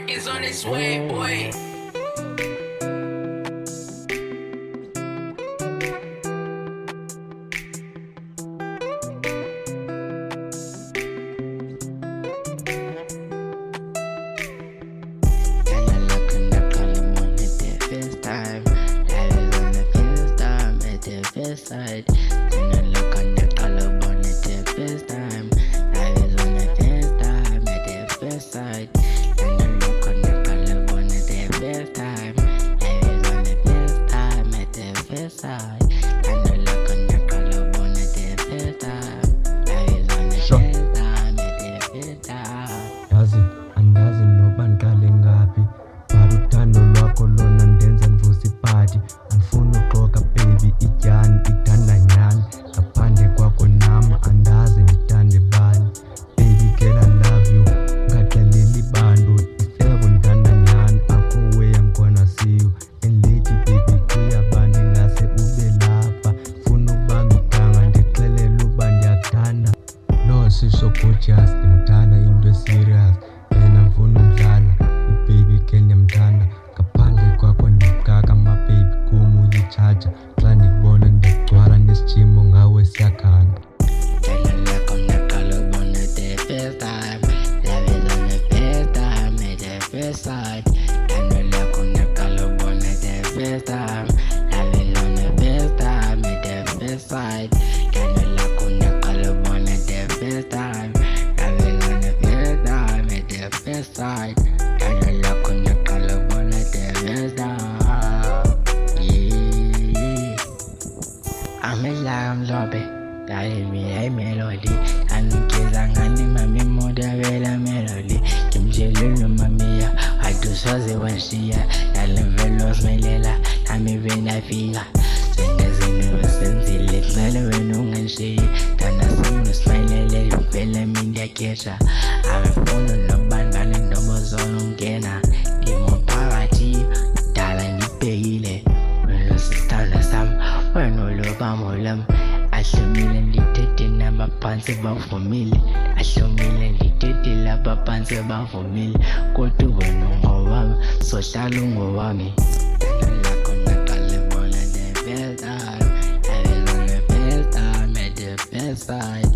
is on its way, boy. Side, then I look on the collarbone at the first time. I was on the first time at the first side. Then I look on the collarbone at the first time. I was on the first time at the first side. Then I look on the collarbone at the first time. I was on the first time at the first time. Yazi andazi noba ngiqale ngaphi, but uthando lwakho lona ndenza ndivusa ipati. Andifuna uxoka baby, ityani ithanda nyani, ngaphandle kwakho nam andazi ndithande bani. Baby girl I love you, ungaxeleli bantu, if ever ndithanda nyani, akho way I'm gonna see you. And lady baby kuyabantu ingase ube lapha, funa ukubamba igama ndixelele uba ndiyakuthanda. No, she's so gorgeous, ndimthanda into serious, yena ngifuna umdlala, ubaby girl ndiyamthanda. Ngaphandle kwakho ndikaka mababy kum uyichaja, xa ndikubona ndiyagcwala nesijimo ngawe siyakhanda. Then I look on the collarbone at the first time. Love is on the first time at the first side. Then I look on the collarbone at the first time. Love is on the first time at the first side. Then I look on the collarbone at the first time. Love is on the first time at the first side. Then I look on the collarbone at the first time. Yeah, I'm in love, lobby. Dale mi hay melody, anikiza ngani mami moda vela melody. Kimjelulu mami ya, Aydo soze wanshia. Dale velo smelela, nami vena fika. Zenga zinu wasenzile, kusale wenu unganshiya. Tana simu smelele, vela mindia kesha. Amefunu nobangane nobozolo ngena. Dimo parati, dala nipehile. Weno sistana sam, weno loba molam. Ahlomile ndithethe nabaphansi bavumile, ahlomile ndithethe labaphansi bavumile, kodwa wena ungowami, sohlala ungowami. Lakho naqale bona the first time, I was on the first time at the first side.